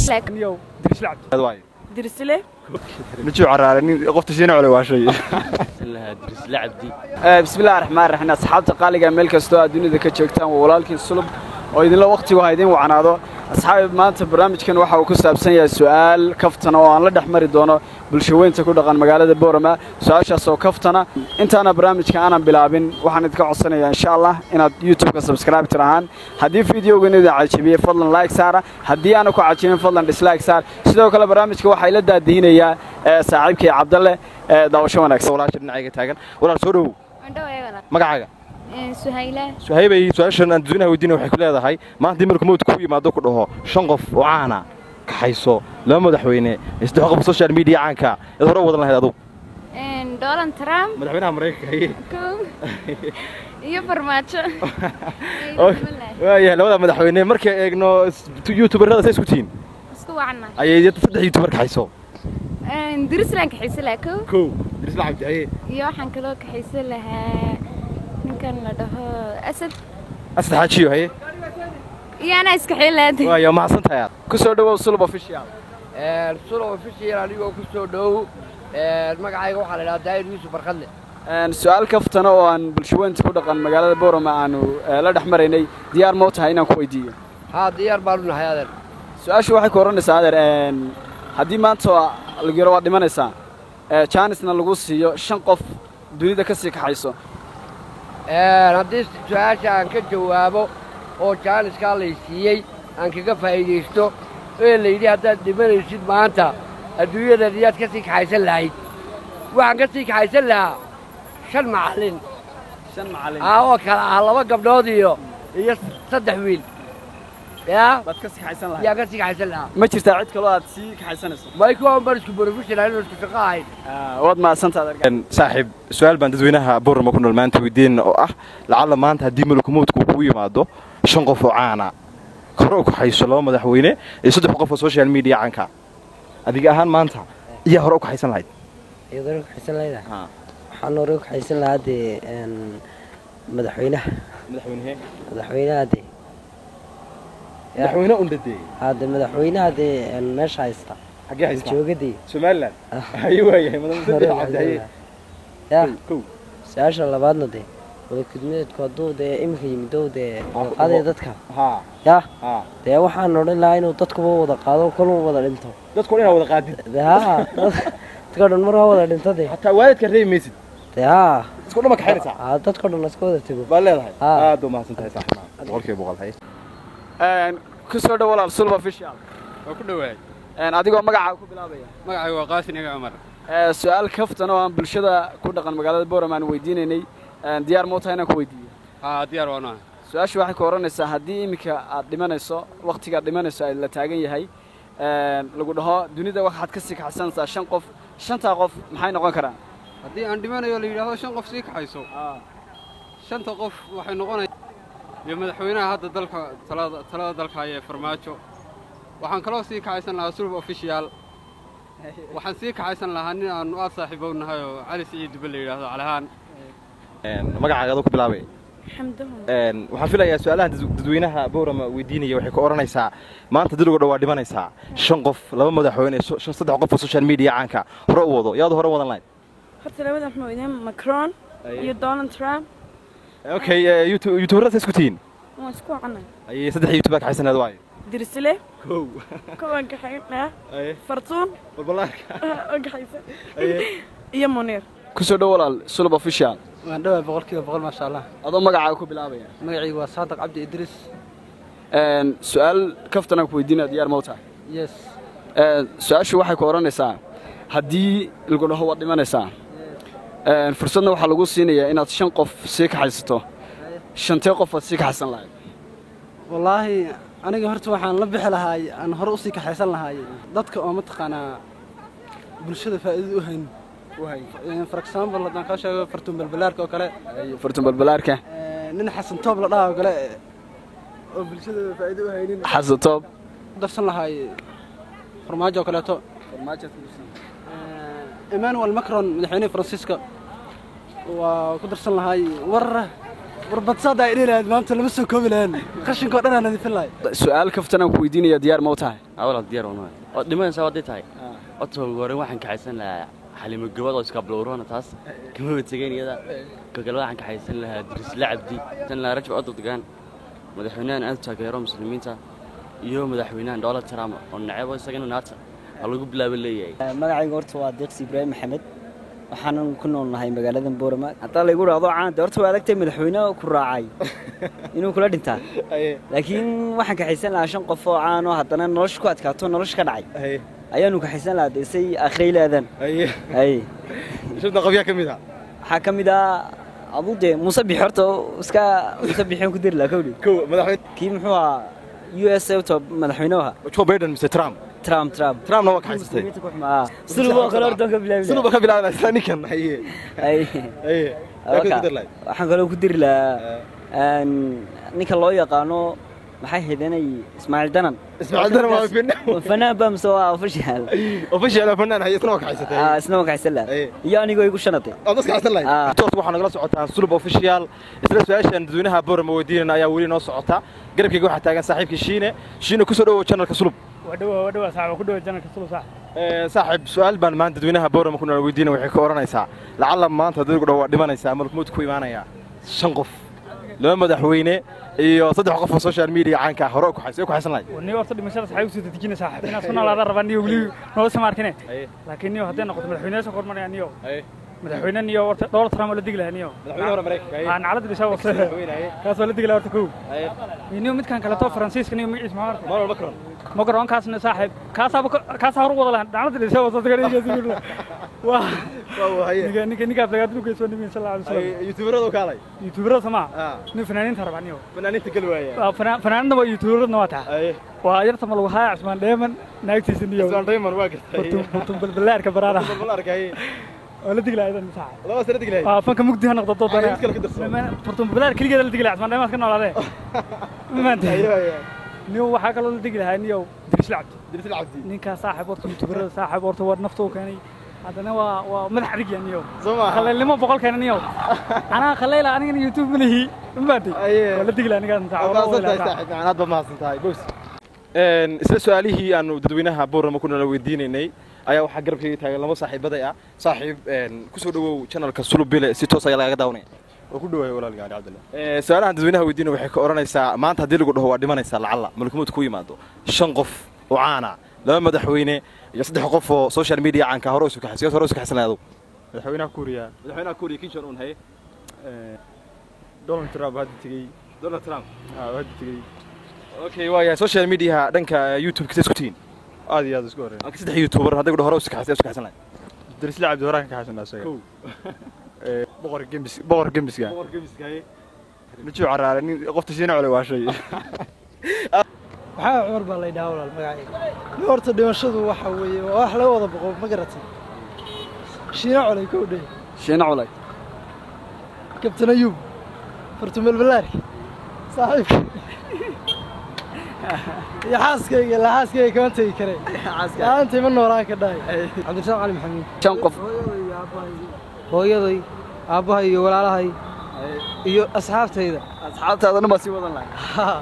لك يو درس لعب هذا وايد درس له نجوا عرارين قفت شينا على واشي لها درس لعب دي بسم الله الرحمن الرحيم أصحابتي قالقة مeel kastoo adduunyada ka joogtaan walaalkiin sulub oo idinla waqtigu ha idin wacnaado asxaab maanta barnaamijkan waxa uu ku saabsan yahay su'aal kaftana oo aan la dhaxmari doono bulshadeynta ku dhaqan magaalada Boorama su'aashaas oo kaftana intaana barnaamijka aanan bilaabin waxaan idinka codsanayaa insha Allah inaad YouTube-ka subscribe tirahaan haddii fiidiyogan idin cajibiyo fadlan like saara haddii aanu ku cajibin fadlan dislike saar sidoo kale barnaamijka waxa ila daadinayaa saaxiibkay Cabdalle daawasho wanaagsan walaasha dhinacayga taagan walaal soo dhaw magacaaga سهيلة suhaybay su'aashan aan dadweynaha weydiinay waxay ku leedahay maanta markuu mood ku yimaado ku dhaho 5 qof oo caana ka hayso laba madaxweyne isdoo qof social media caanka ee hore wadan lahayd adigu دونالد ترامب madaxweynaha Mareykanka iyo farmaajo waayahay labada madaxweyne markay eegno youtuberada say isku tiin isku wacna ayay saddex youtuber ka hayso درس لك حيس لك درس lacag tahay iyo waxaan kaloo ka xaysan lahaa ninkan la dhaho asad xaajiyo haye iyo ana iska xilaad waayo ma xasantahay ku soo dhawow sulub official sulub official anigoo ku soo dhaw magacayga waxa la yiraahdaa Daayir Yuusuf Barkadle su'aal kaftana oo aan bulshadeynta ku dhaqan magaalada Boorama aanu la dhaxmaraynay diyaar ma u tahay inaan ku weydiiyo haa diyaar baan u nahay adeer su'aashu waxay ku oranaysaa adeer haddii maanta lagu yaro waa dhimanaysaa jaanisna lagu siiyo 5 qof dunida ka sii kaxayso haddii su'aasha aan ka jawaabo oo jaaniska la siiyay aan kaga faa'iideysto ee la yidhi haddaad dhimanaysid maanta adduunyada riyaad ka sii kaxaysan lahayd waxaan ka sii kaxaysan lahaa 5 macallin oo kala ah 2 gabdhood iyo 3 wiil yaa bad ka sii kaxaysan lahayd yaa ka sii kaxaysan lahaa ma jirtaa cid kale oo aad sii kaxaysanayso mayku aan barisku professional isku shaqahay wad ma santaad saaxiib su'aal baan dadweynaha Boorama ku nool maanta weydiin oo ah lacala maanta haddii malkumoodku ku yimaado 5 qof oo caana koro ku hayso laba madaxweyne iyo 3 qof oo social media caanka adiga ahaan maanta iyo hore ku haysan lahayd iyadoo ku haysan lahayd waxaan hore ku haysan lahayd madaxweynaha madaxweyne undadee hada madaxweynaha meesha haysta xagee haysta joogadii Soomaaliland ay waayahay madaxweynaha yaa saasha labaadna wada kudmeedku hadduu imika yimidow qaadaya dadka yaa waxaan odhan lahaa inuu dadkuba wada qaado koluu wada dhinto dadku inay wada qaadid dadka dhan mar wada dhinto hataa waalidka reemaysid isku dhama ka xiraysaa dadka dhan iska wada tago baa leedahay aad u mahadsantahay saaxiibna boqolkiiba boqol hay ku soo dhaw walaal sulub official waa ku dhawaay adigoo magacaaga ku bilaabaya magacaygu waa Qaasin Iga Umar su'aal kaftan oo aan bulshada ku dhaqan magaalada Boorama aan weydiinaynay diyaar ma u tahay inaan ku weydiiyo diyaar waan ahay su'aashu waxay ku oranaysaa haddii imika aad dhimanayso waqtiga aad dhimanayso ay la taagan yahay lagu dhaho dunida waxaad ka sii kaxsanaysaa 5 qof 5ta qof maxay noqon karaan haddii aan dhimanayo la yiraahdo 5 qof sii kaxayso 5ta qof waxay noqonaysaa iyo madaxweynaha hadda dalka talada dalka ay farmaajo waxaan kaloo sii kaxaysan lahaa sulub official waxaan sii kaxaysan lahaa nin aan aad saaxiibow nahay oo Cali Saciid Dubal la yiraahdo calahan magacaaga ku bilaabay waxaan filayaa su'aalaha dadweynaha Boorama weydiinaya waxay ku oranaysaa maanta dad ugu dhawaad dhimanaysaa 5 qof laba madaxweyne 3 qof oo social media caanka hore u wado yaad hore wadan lahayd horta labada madaxweyne Macron iyo Donald Trump okay youtuberada isku tiin waa isku wacna ay 3 youtuber ka haysanad waay درس له كمان كحينا فرطون والبلاك وقحيسة يا منير كسر دولار سلب official waan dhawaay boqolkiiba boqol ma sha Allah adoo magacaaga ku bilaabaya magacaygu waa Saadaq Cabdi Idris su'aal kaftana ku weydiinaa diyaar ma u tahay yes su'aashu waxay ku oranaysaa haddii lagu dhaho waad dhimanaysaa fursadna waxaa lagu siinayaa inaad 5 qof sii kaxaysato 5 qof aad sii kaxaysan lahayd wallaahi aniga horta waxaan la bixi lahaa aan hore u sii kaxaysan lahaa dadka oo mataqaanaa bulshada faa'iido u hayn for example haddaan ka sheego fartuun balbalaarka oo kale fartuun balbalaarka nin xasan toob la dhaho kale oo bulshada faa'iido u haynin xasan toob darsan lahaa farmaajo kaleeto farmaajo Emmanuel Macron madaxweynaha Faransiiska waa ku darsan lahaa warar warbadsaada ay dhinaad maanta lama soo koobi lahayn qashinka oo dhan aan nadiifin lahay su'aal kaftan aan ku weydiinaya diyaar ma u tahay awal diyaar oo noo oo dhimanaysa waday tahay oo hore waxaan ka haysan lahaa xalimo gabadh oo iska blowrona taas kama tagayn iyada kagal waxaan ka haysan lahaa Idris Lacabdi tan la rajab oo dadgan madaxweynahan aad taageero muslimiinta iyo madaxweynahan Donald Trump oo nacayb isagana naata lagu bilaabay leeyahay magacayga horta waa Deeqsi Ibrahim Maxamed waxaan ku noolnahay magaalada Boorama hatta la igu raado caan horta waa adagtay madaxweynaha ku raacay inuu kula dhintaa laakiin waxaan ka haysan lahaa 5 qof oo caan oo haddana nolosha ku adkaato nolosha ka dhacay ayaanu ka haysan lahaa deesay akhriiladan shubna qabiya kamida waxa kamida abude musabix horta iska musabixin ku dir la kowdi madaxweyne kii muxuu ahaa USA to madaxweynaha Joe Biden mise Trump na waa ka haystay suluba kala horta ka bilaabay suluba ka bilaabay sanikan waxaan kaloo ku diri lahaa ninka loo yaqaano maxay heedanay Ismaaciil Danan waa fanaan bamso waa official fanaan hay'adna waa ka haystay isna waa ka haystay iyo anigu igu shanatay dadka ka haystay toos waxaan nagala socotaa sulub official isla su'aashan dadweynaha Boorama weydiinayna ayaa wali noo socota garabkayga waxa taagan saaxiibkii Shiine ku soo dhawo channelka sulub ودوا صاحب كله جنك كله صح صاحب سؤال بان ما أنت دوينها بورم كنا ويدينا وحكي كورنا يسا لعل ما أنت تقول دوا دمنا يسا ملك موت كوي معنا يا شنقف لما دحوينه يصدق قف السوشيال ميديا عنك هروك وحسيك وحسن لاي ونيو أصلا مشارة صحيح وسيد تجينا صاحب الناس كنا على ضرب نيو وليو نوصل ماركنه لكن نيو هذين نقطة مدحوينه سكور مرة نيو مدحوينه نيو دور ترام ولا دقيقة نيو مدحوينه ورا مريك عن عرض بيساوي كاس ولا دقيقة ورتكو نيو مت كان كلا فرانسيس كنيو ميجي اسمه مارو مكرون مقرون كاسنا صاحب كاس هروق ولا عرض بيساوي صدق نيجي يقول واه هي نيجي أبغى تروح كيسوني من سلا على سلا يوتيوبر هذا كالي يوتيوبر سما نو فنانين ترى نيو فنانين تقلوا فنان ده يوتيوبر نواته وأجر تملو هاي عثمان دايما نايتي سنيو عثمان دايما واقف بتم بالبلار كبرارة بالبلار كاي ولا دقيقة إذا مساعد لا بس دقيقة فانك مقدها نقطة طبعا بتم بالبلار كل جدال دقيقة عثمان دايما كنا على ذا ما أنت نيو حاجة لو دقيقة هاي نيو درس العبدي نيكا صاحب ورث يوتيوبر صاحب ورث ور نفطه كاني هذا نوا ومدح رجع نيو خلي اللي ما بقول كان نيو أنا خلي لا أنا يوتيوب مني ما أدري ولا دقيقة أنا قاعد نتعاون أنا هذا ما سنتاي بس isla su'aalihii aanu dadweynaha Boorama kuna la weydiinaynay ayaa waxa garabkayga taagan laba saaxiibaday ah saaxiib ku soo dhawow channelka Sulubile si toos ah laga daawanay oo ku dhawaay walaalkay Cabdullaahi su'aalahan dadweynaha weydiinay waxay ka oranaysaa maanta hadii lagu dhaho waa dhimanaysaa lacala malkumad ku yimaado 5 qof oo caana laba madaxweyne iyo 3 qof oo social media aan ka hore isu ka xisanaado madaxweynaha Kuuriya Kim Jong Un hay Donald Trump hadda tagay اوكي وايا سوشيال ميديا دنكا يوتيوب كيس كوتين عادي اسكو هورين انك صدح يوتيوبر هذا هره اسك حسن لا درس لعب دوران كحسن اسا بقر جيمس كاي نجو عرارين قفت شينا على واشي waxa cumar baa la yidhaahdaa walaal magacayga horta dhimashadu waxa weeye wax la wada boqo ma garatay shiina culay ku dhay shiina culay kabtan ayub fartumel balaari saaxiib يا حاسكي لا حاسكي كنت يكري أنت من وراك داي عبد الرزاق علي محمد شنقف هويدي أبوها ولا هاي أصحابتي إذا أصحابتي هذا نبى سوى ذا